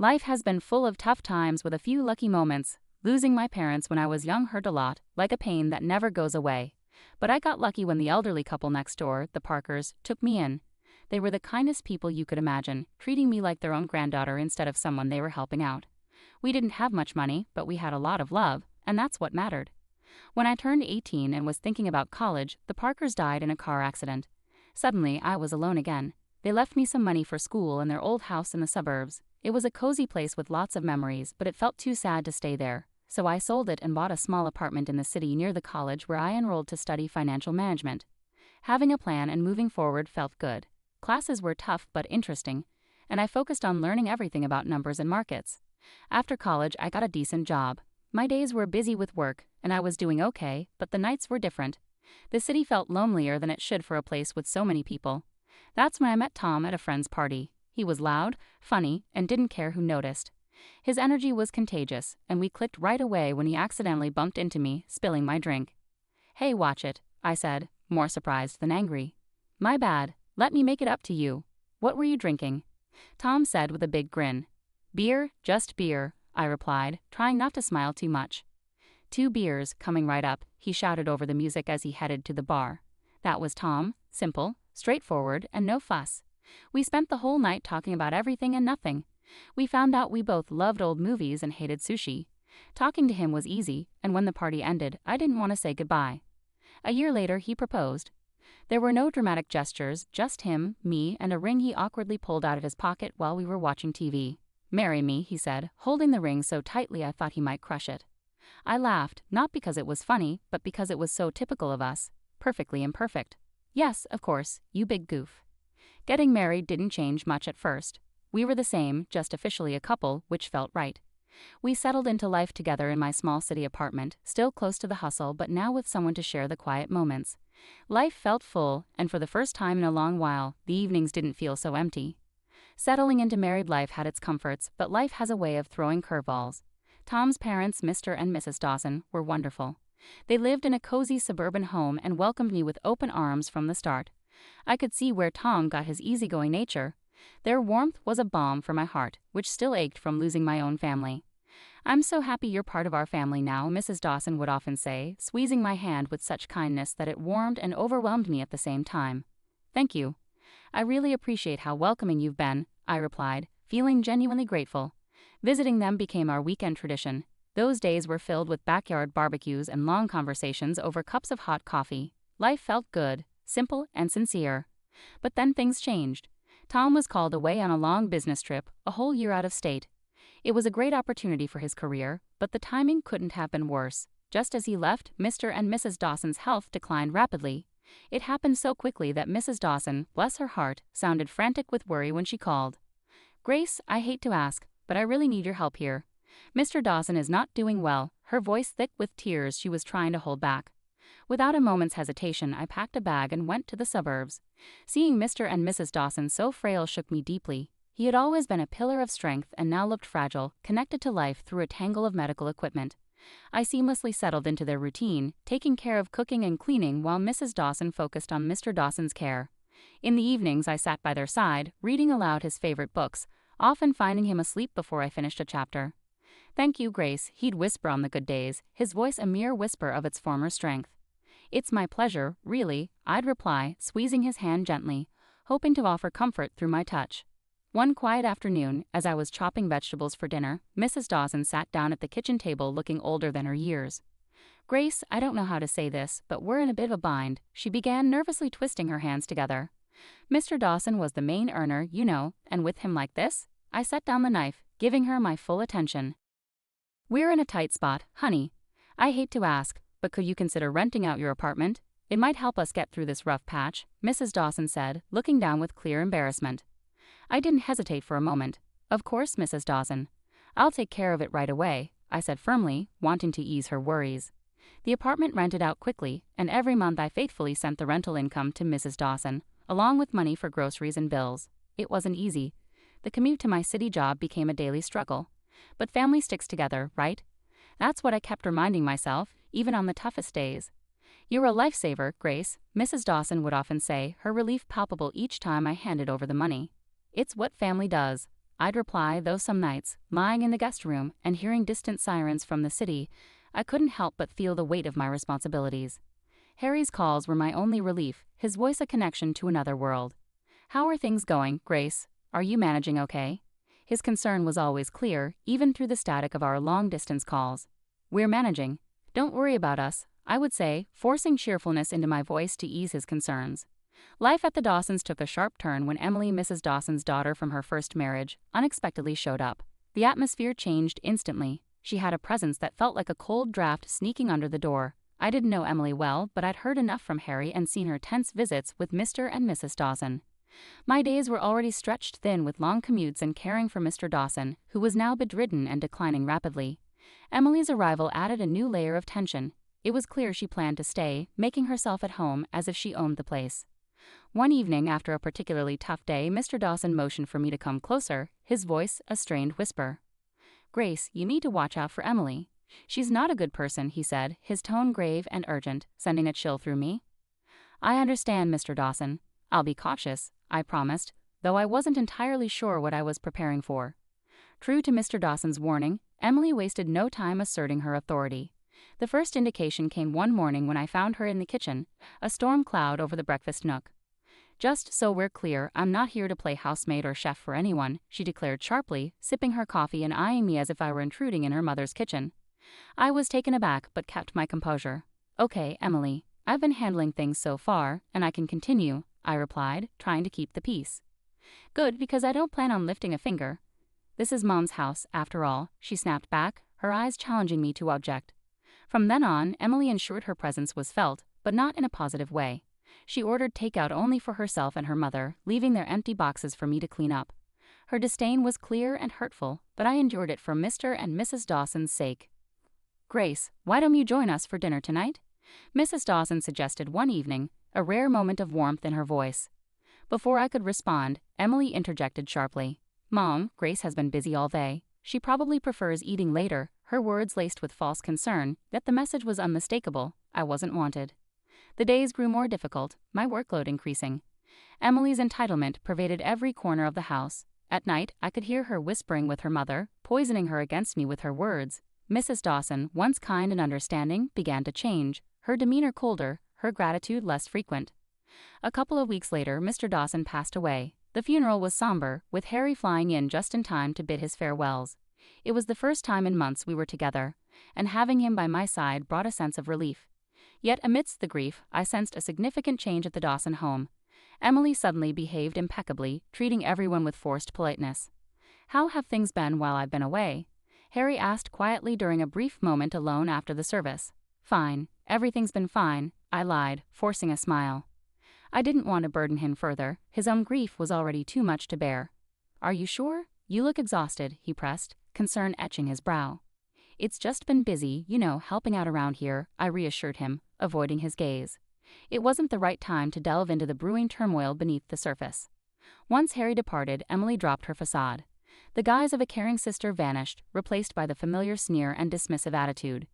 Life has been full of tough times with a few lucky moments. Losing my parents when I was young hurt a lot, like a pain that never goes away. But I got lucky when the elderly couple next door, the Parkers, took me in. They were the kindest people you could imagine, treating me like their own granddaughter instead of someone they were helping out. We didn't have much money, but we had a lot of love, and that's what mattered. When I turned 18 and was thinking about college, the Parkers died in a car accident. Suddenly, I was alone again. They left me some money for school in their old house in the suburbs. It was a cozy place with lots of memories, but it felt too sad to stay there. So I sold it and bought a small apartment in the city near the college where I enrolled to study financial management. Having a plan and moving forward felt good. Classes were tough but interesting, and I focused on learning everything about numbers and markets. After college, I got a decent job. My days were busy with work, and I was doing okay, but the nights were different. The city felt lonelier than it should for a place with so many people. That's when I met Tom at a friend's party. He was loud, funny, and didn't care who noticed. His energy was contagious, and we clicked right away when he accidentally bumped into me, spilling my drink. "Hey, watch it," I said, more surprised than angry. "My bad. Let me make it up to you. What were you drinking?" Tom said with a big grin. "Beer, just beer," I replied, trying not to smile too much. "2 beers, coming right up," he shouted over the music as he headed to the bar. That was Tom, simple, straightforward, and no fuss. We spent the whole night talking about everything and nothing. We found out we both loved old movies and hated sushi. Talking to him was easy, and when the party ended, I didn't want to say goodbye. A year later, he proposed. There were no dramatic gestures, just him, me, and a ring he awkwardly pulled out of his pocket while we were watching TV. "Marry me," he said, holding the ring so tightly I thought he might crush it. I laughed, not because it was funny, but because it was so typical of us. Perfectly imperfect. "Yes, of course, you big goof." Getting married didn't change much at first. We were the same, just officially a couple, which felt right. We settled into life together in my small city apartment, still close to the hustle but now with someone to share the quiet moments. Life felt full, and for the first time in a long while, the evenings didn't feel so empty. Settling into married life had its comforts, but life has a way of throwing curveballs. Tom's parents, Mr. and Mrs. Dawson, were wonderful. They lived in a cozy suburban home and welcomed me with open arms from the start. I could see where Tom got his easygoing nature. Their warmth was a balm for my heart, which still ached from losing my own family. "I'm so happy you're part of our family now," Mrs. Dawson would often say, squeezing my hand with such kindness that it warmed and overwhelmed me at the same time. "Thank you. I really appreciate how welcoming you've been," I replied, feeling genuinely grateful. Visiting them became our weekend tradition. Those days were filled with backyard barbecues and long conversations over cups of hot coffee. Life felt good, simple, and sincere. But then things changed. Tom was called away on a long business trip, a whole year out of state. It was a great opportunity for his career, but the timing couldn't have been worse. Just as he left, Mr. and Mrs. Dawson's health declined rapidly. It happened so quickly that Mrs. Dawson, bless her heart, sounded frantic with worry when she called. "Grace, I hate to ask, but I really need your help here. Mr. Dawson is not doing well," her voice thick with tears she was trying to hold back. Without a moment's hesitation, I packed a bag and went to the suburbs. Seeing Mr. and Mrs. Dawson so frail shook me deeply. He had always been a pillar of strength and now looked fragile, connected to life through a tangle of medical equipment. I seamlessly settled into their routine, taking care of cooking and cleaning while Mrs. Dawson focused on Mr. Dawson's care. In the evenings, I sat by their side, reading aloud his favorite books, often finding him asleep before I finished a chapter. "Thank you, Grace," he'd whisper on the good days, his voice a mere whisper of its former strength. "It's my pleasure, really," I'd reply, squeezing his hand gently, hoping to offer comfort through my touch. One quiet afternoon, as I was chopping vegetables for dinner, Mrs. Dawson sat down at the kitchen table looking older than her years. "Grace, I don't know how to say this, but we're in a bit of a bind," she began, nervously twisting her hands together. "Mr. Dawson was the main earner, you know, and with him like this?" I set down the knife, giving her my full attention. "We're in a tight spot, honey. I hate to ask, but could you consider renting out your apartment? It might help us get through this rough patch," Mrs. Dawson said, looking down with clear embarrassment. I didn't hesitate for a moment. "Of course, Mrs. Dawson. I'll take care of it right away," I said firmly, wanting to ease her worries. The apartment rented out quickly, and every month I faithfully sent the rental income to Mrs. Dawson, along with money for groceries and bills. It wasn't easy. The commute to my city job became a daily struggle. But family sticks together, right? That's what I kept reminding myself, even on the toughest days. "You're a lifesaver, Grace," Mrs. Dawson would often say, her relief palpable each time I handed over the money. "It's what family does," I'd reply, though some nights, lying in the guest room and hearing distant sirens from the city, I couldn't help but feel the weight of my responsibilities. Harry's calls were my only relief, his voice a connection to another world. "How are things going, Grace? Are you managing okay?" His concern was always clear, even through the static of our long-distance calls. "We're managing. Don't worry about us," I would say, forcing cheerfulness into my voice to ease his concerns. Life at the Dawsons took a sharp turn when Emily, Mrs. Dawson's daughter from her first marriage, unexpectedly showed up. The atmosphere changed instantly. She had a presence that felt like a cold draft sneaking under the door. I didn't know Emily well, but I'd heard enough from Harry and seen her tense visits with Mr. and Mrs. Dawson. My days were already stretched thin with long commutes and caring for Mr. Dawson, who was now bedridden and declining rapidly. Emily's arrival added a new layer of tension. It was clear she planned to stay, making herself at home as if she owned the place. One evening, after a particularly tough day, Mr. Dawson motioned for me to come closer, his voice a strained whisper. "Grace, you need to watch out for Emily. She's not a good person," he said, his tone grave and urgent, sending a chill through me. "I understand, Mr. Dawson. I'll be cautious," I promised, though I wasn't entirely sure what I was preparing for. True to Mr. Dawson's warning, Emily wasted no time asserting her authority. The first indication came one morning when I found her in the kitchen, a storm cloud over the breakfast nook. "Just so we're clear, I'm not here to play housemaid or chef for anyone," she declared sharply, sipping her coffee and eyeing me as if I were intruding in her mother's kitchen. I was taken aback but kept my composure. "Okay, Emily, I've been handling things so far, and I can continue," I replied, trying to keep the peace. "Good, because I don't plan on lifting a finger. This is Mom's house, after all," she snapped back, her eyes challenging me to object. From then on, Emily ensured her presence was felt, but not in a positive way. She ordered takeout only for herself and her mother, leaving their empty boxes for me to clean up. Her disdain was clear and hurtful, but I endured it for Mr. and Mrs. Dawson's sake. "Grace, why don't you join us for dinner tonight?" Mrs. Dawson suggested one evening, a rare moment of warmth in her voice. Before I could respond, Emily interjected sharply. "Mom, Grace has been busy all day. She probably prefers eating later," her words laced with false concern, yet the message was unmistakable. I wasn't wanted. The days grew more difficult, my workload increasing. Emily's entitlement pervaded every corner of the house. At night, I could hear her whispering with her mother, poisoning her against me with her words. Mrs. Dawson, once kind and understanding, began to change, her demeanor colder, her gratitude less frequent. A couple of weeks later, Mr. Dawson passed away. The funeral was somber, with Harry flying in just in time to bid his farewells. It was the first time in months we were together, and having him by my side brought a sense of relief. Yet amidst the grief, I sensed a significant change at the Dawson home. Emily suddenly behaved impeccably, treating everyone with forced politeness. "How have things been while I've been away?" Harry asked quietly during a brief moment alone after the service. "Fine. Everything's been fine," I lied, forcing a smile. I didn't want to burden him further. His own grief was already too much to bear. "Are you sure? You look exhausted," he pressed, concern etching his brow. "It's just been busy, helping out around here," I reassured him, avoiding his gaze. It wasn't the right time to delve into the brewing turmoil beneath the surface. Once Harry departed, Emily dropped her facade. The guise of a caring sister vanished, replaced by the familiar sneer and dismissive attitude.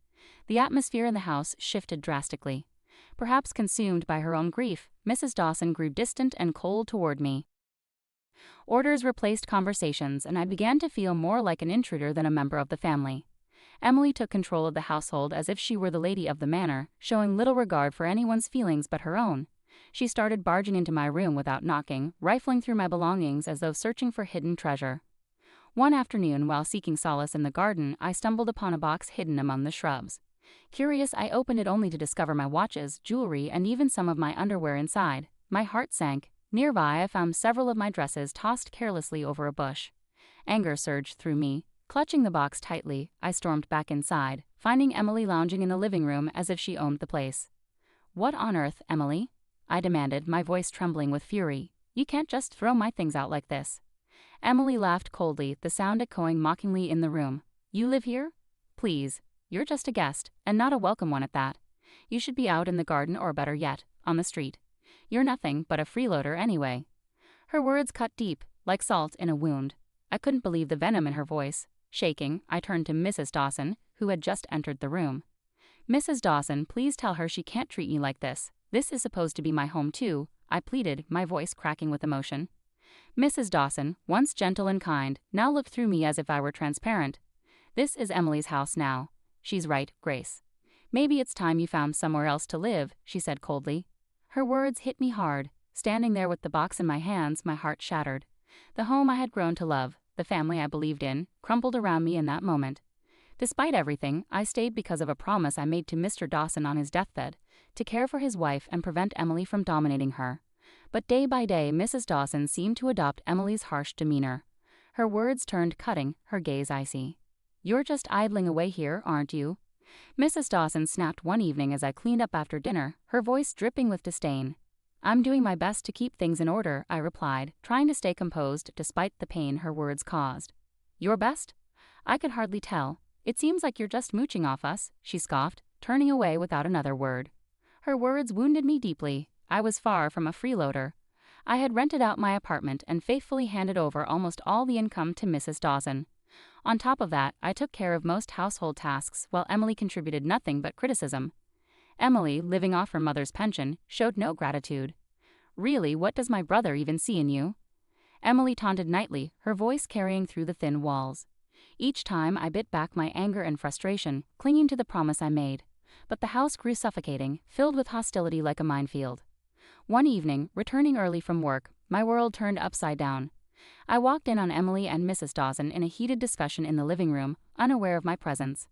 The atmosphere in the house shifted drastically. Perhaps consumed by her own grief, Mrs. Dawson grew distant and cold toward me. Orders replaced conversations, and I began to feel more like an intruder than a member of the family. Emily took control of the household as if she were the lady of the manor, showing little regard for anyone's feelings but her own. She started barging into my room without knocking, rifling through my belongings as though searching for hidden treasure. One afternoon, while seeking solace in the garden, I stumbled upon a box hidden among the shrubs. Curious, I opened it only to discover my watches, jewelry, and even some of my underwear inside. My heart sank. Nearby, I found several of my dresses tossed carelessly over a bush. Anger surged through me. Clutching the box tightly, I stormed back inside, finding Emily lounging in the living room as if she owned the place. "What on earth, Emily?" I demanded, my voice trembling with fury. "You can't just throw my things out like this." Emily laughed coldly, the sound echoing mockingly in the room. "You live here? Please. You're just a guest, and not a welcome one at that. You should be out in the garden or, better yet, on the street. You're nothing but a freeloader anyway." Her words cut deep, like salt in a wound. I couldn't believe the venom in her voice. Shaking, I turned to Mrs. Dawson, who had just entered the room. "Mrs. Dawson, please tell her she can't treat me like this. This is supposed to be my home too," I pleaded, my voice cracking with emotion. Mrs. Dawson, once gentle and kind, now looked through me as if I were transparent. This is Emily's house now. She's right, Grace. Maybe it's time you found somewhere else to live, she said coldly. Her words hit me hard. Standing there with the box in my hands, my heart shattered. The home I had grown to love, the family I believed in, crumbled around me in that moment. Despite everything, I stayed because of a promise I made to Mr. Dawson on his deathbed, to care for his wife and prevent Emily from dominating her. But day by day, Mrs. Dawson seemed to adopt Emily's harsh demeanor. Her words turned cutting, her gaze icy. "You're just idling away here, aren't you?" Mrs. Dawson snapped one evening as I cleaned up after dinner, her voice dripping with disdain. "I'm doing my best to keep things in order," I replied, trying to stay composed despite the pain her words caused. "Your best?" I could hardly tell. "It seems like you're just mooching off us," she scoffed, turning away without another word. Her words wounded me deeply. I was far from a freeloader. I had rented out my apartment and faithfully handed over almost all the income to Mrs. Dawson. On top of that, I took care of most household tasks while Emily contributed nothing but criticism. Emily, living off her mother's pension, showed no gratitude. "Really, what does my brother even see in you?" Emily taunted nightly, her voice carrying through the thin walls. Each time I bit back my anger and frustration, clinging to the promise I made. But the house grew suffocating, filled with hostility like a minefield. One evening, returning early from work, my world turned upside down. I walked in on Emily and Mrs. Dawson in a heated discussion in the living room, unaware of my presence.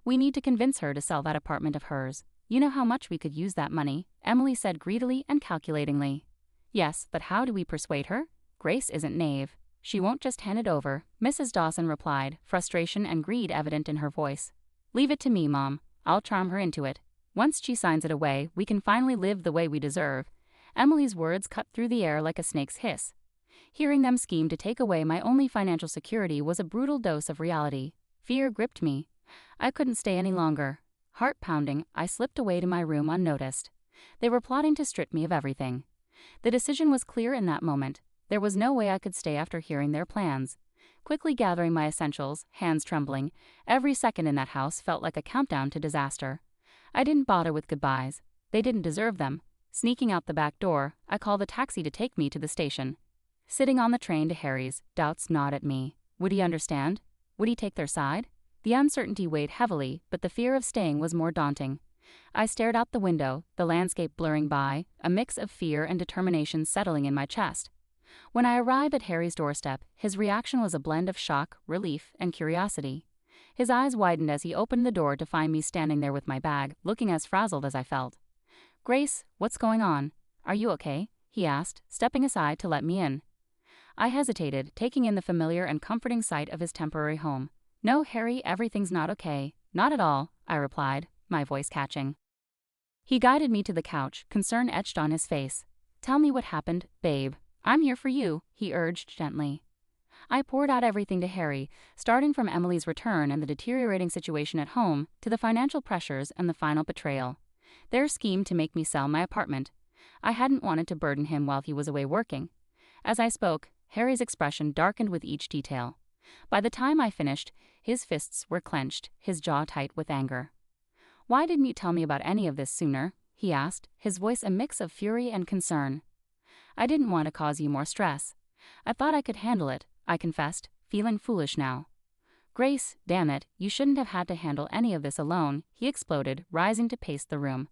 "We need to convince her to sell that apartment of hers. You know how much we could use that money," Emily said greedily and calculatingly. "Yes, but how do we persuade her? Grace isn't naive. She won't just hand it over," Mrs. Dawson replied, frustration and greed evident in her voice. "Leave it to me, Mom. I'll charm her into it. Once she signs it away, we can finally live the way we deserve." Emily's words cut through the air like a snake's hiss. Hearing them scheme to take away my only financial security was a brutal dose of reality. Fear gripped me. I couldn't stay any longer. Heart pounding, I slipped away to my room unnoticed. They were plotting to strip me of everything. The decision was clear in that moment. There was no way I could stay after hearing their plans. Quickly gathering my essentials, hands trembling, every second in that house felt like a countdown to disaster. I didn't bother with goodbyes. They didn't deserve them. Sneaking out the back door, I called a taxi to take me to the station. Sitting on the train to Harry's, doubts gnawed at me. Would he understand? Would he take their side? The uncertainty weighed heavily, but the fear of staying was more daunting. I stared out the window, the landscape blurring by, a mix of fear and determination settling in my chest. When I arrived at Harry's doorstep, his reaction was a blend of shock, relief, and curiosity. His eyes widened as he opened the door to find me standing there with my bag, looking as frazzled as I felt. "Grace, what's going on? Are you okay?" he asked, stepping aside to let me in. I hesitated, taking in the familiar and comforting sight of his temporary home. "No, Harry, everything's not okay. Not at all," I replied, my voice catching. He guided me to the couch, concern etched on his face. "Tell me what happened, babe. I'm here for you," he urged gently. I poured out everything to Harry, starting from Emily's return and the deteriorating situation at home to the financial pressures and the final betrayal. Their scheme to make me sell my apartment. I hadn't wanted to burden him while he was away working. As I spoke, Harry's expression darkened with each detail. By the time I finished, his fists were clenched, his jaw tight with anger. "Why didn't you tell me about any of this sooner?" he asked, his voice a mix of fury and concern. "I didn't want to cause you more stress. I thought I could handle it," I confessed, feeling foolish now. "Grace, damn it, you shouldn't have had to handle any of this alone," he exploded, rising to pace the room.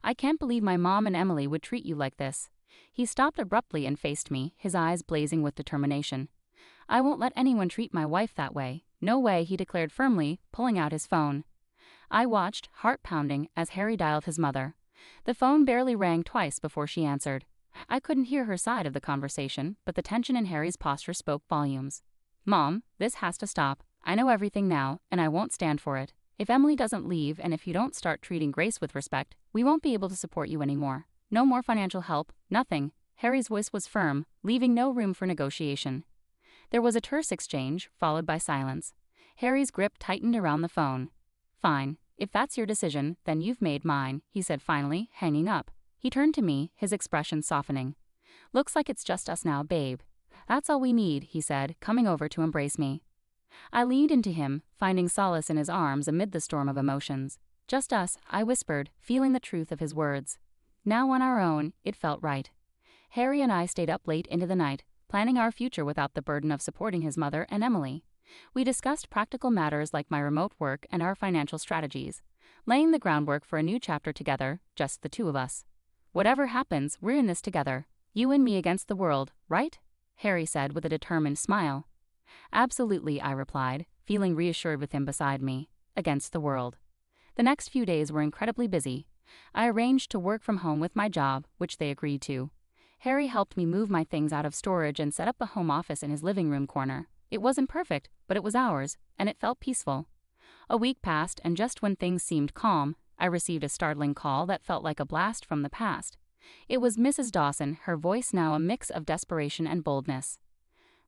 "I can't believe my mom and Emily would treat you like this." He stopped abruptly and faced me, his eyes blazing with determination. "I won't let anyone treat my wife that way. No way," he declared firmly, pulling out his phone. I watched, heart pounding, as Harry dialed his mother. The phone barely rang twice before she answered. I couldn't hear her side of the conversation, but the tension in Harry's posture spoke volumes. "Mom, this has to stop. I know everything now, and I won't stand for it. If Emily doesn't leave and if you don't start treating Grace with respect, we won't be able to support you anymore. No more financial help, nothing." Harry's voice was firm, leaving no room for negotiation. There was a terse exchange, followed by silence. Harry's grip tightened around the phone. "Fine. If that's your decision, then you've made mine," he said finally, hanging up. He turned to me, his expression softening. "Looks like it's just us now, babe. That's all we need," he said, coming over to embrace me. I leaned into him, finding solace in his arms amid the storm of emotions. "Just us," I whispered, feeling the truth of his words. Now on our own, it felt right. Harry and I stayed up late into the night, planning our future without the burden of supporting his mother and Emily. We discussed practical matters like my remote work and our financial strategies, laying the groundwork for a new chapter together, just the two of us. Whatever happens, we're in this together. You and me against the world, right? Harry said with a determined smile. Absolutely, I replied, feeling reassured with him beside me. Against the world. The next few days were incredibly busy. I arranged to work from home with my job, which they agreed to. Harry helped me move my things out of storage and set up a home office in his living room corner. It wasn't perfect, but it was ours, and it felt peaceful. A week passed, and just when things seemed calm, I received a startling call that felt like a blast from the past. It was Mrs. Dawson, her voice now a mix of desperation and boldness.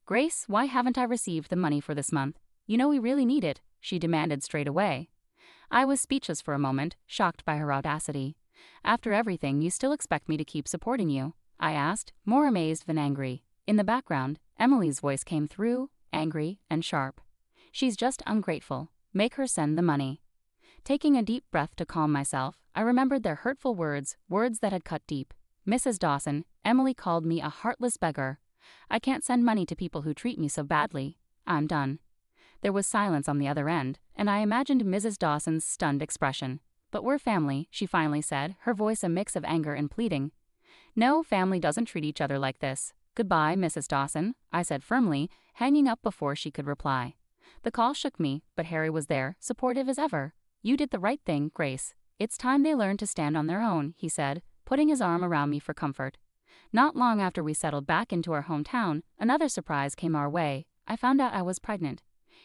Grace, why haven't I received the money for this month? You know we really need it, she demanded straight away. I was speechless for a moment, shocked by her audacity. After everything, you still expect me to keep supporting you? I asked, more amazed than angry. In the background, Emily's voice came through, angry and sharp. She's just ungrateful. Make her send the money. Taking a deep breath to calm myself, I remembered their hurtful words that had cut deep. Mrs. Dawson, Emily called me a heartless beggar. I can't send money to people who treat me so badly. I'm done. There was silence on the other end, and I imagined Mrs. Dawson's stunned expression. But we're family, she finally said, her voice a mix of anger and pleading. No, family doesn't treat each other like this. Goodbye, Mrs. Dawson, I said firmly, hanging up before she could reply. The call shook me, but Harry was there, supportive as ever. You did the right thing, Grace. It's time they learned to stand on their own, he said, putting his arm around me for comfort. Not long after we settled back into our hometown, another surprise came our way. I found out I was pregnant.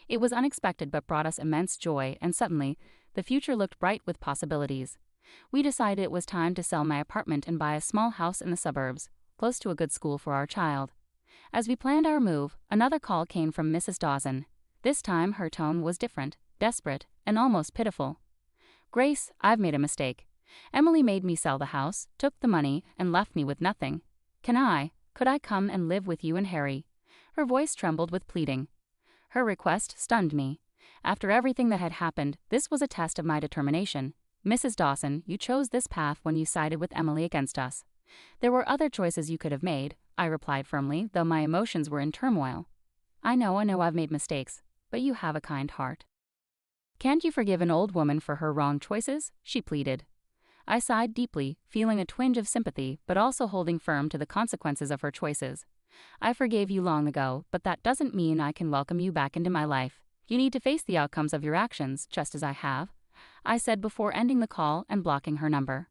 It was unexpected but brought us immense joy, and suddenly, the future looked bright with possibilities. We decided it was time to sell my apartment and buy a small house in the suburbs, close to a good school for our child. As we planned our move, another call came from Mrs. Dawson. This time her tone was different, desperate, and almost pitiful. Grace, I've made a mistake. Emily made me sell the house, took the money, and left me with nothing. Could I come and live with you and Harry? Her voice trembled with pleading. Her request stunned me. After everything that had happened, this was a test of my determination. Mrs. Dawson, you chose this path when you sided with Emily against us. There were other choices you could have made, I replied firmly, though my emotions were in turmoil. I know I've made mistakes, but you have a kind heart. Can't you forgive an old woman for her wrong choices? She pleaded. I sighed deeply, feeling a twinge of sympathy, but also holding firm to the consequences of her choices. I forgave you long ago, but that doesn't mean I can welcome you back into my life. You need to face the outcomes of your actions, just as I have, I said before ending the call and blocking her number.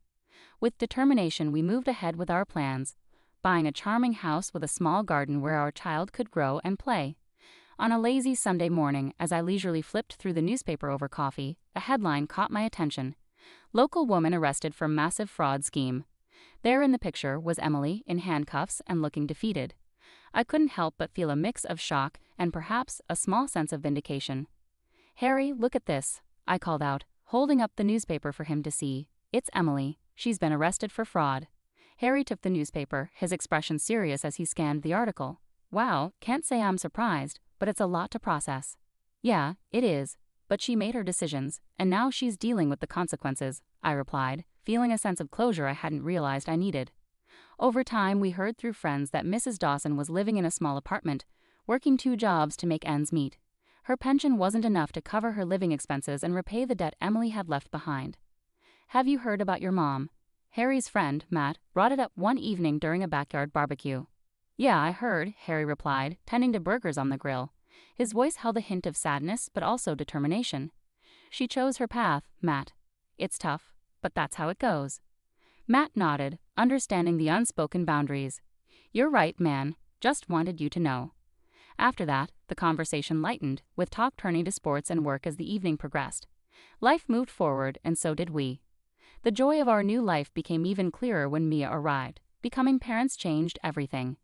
With determination, we moved ahead with our plans, buying a charming house with a small garden where our child could grow and play. On a lazy Sunday morning, as I leisurely flipped through the newspaper over coffee, a headline caught my attention. Local woman arrested for massive fraud scheme. There in the picture was Emily, in handcuffs and looking defeated. I couldn't help but feel a mix of shock and perhaps a small sense of vindication. Harry, look at this, I called out, holding up the newspaper for him to see. It's Emily. She's been arrested for fraud. Harry took the newspaper, his expression serious as he scanned the article. Wow, can't say I'm surprised, but it's a lot to process. Yeah, it is. But she made her decisions, and now she's dealing with the consequences, I replied, feeling a sense of closure I hadn't realized I needed. Over time, we heard through friends that Mrs. Dawson was living in a small apartment, working 2 jobs to make ends meet. Her pension wasn't enough to cover her living expenses and repay the debt Emily had left behind. Have you heard about your mom? Harry's friend, Matt, brought it up one evening during a backyard barbecue. Yeah, I heard, Harry replied, tending to burgers on the grill. His voice held a hint of sadness but also determination. She chose her path, Matt. It's tough, but that's how it goes. Matt nodded, understanding the unspoken boundaries. You're right, man. Just wanted you to know. After that, the conversation lightened, with talk turning to sports and work as the evening progressed. Life moved forward, and so did we. The joy of our new life became even clearer when Mia arrived. Becoming parents changed everything.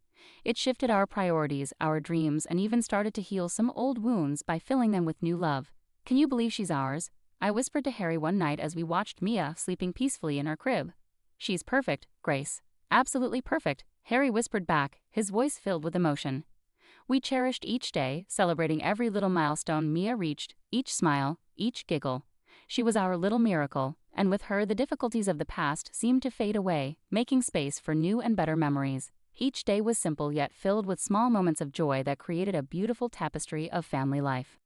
It shifted our priorities, our dreams, and even started to heal some old wounds by filling them with new love. Can you believe she's ours? I whispered to Harry one night as we watched Mia sleeping peacefully in her crib. She's perfect, Grace. Absolutely perfect, Harry whispered back, his voice filled with emotion. We cherished each day, celebrating every little milestone Mia reached, each smile, each giggle. She was our little miracle, and with her the difficulties of the past seemed to fade away, making space for new and better memories. Each day was simple yet filled with small moments of joy that created a beautiful tapestry of family life.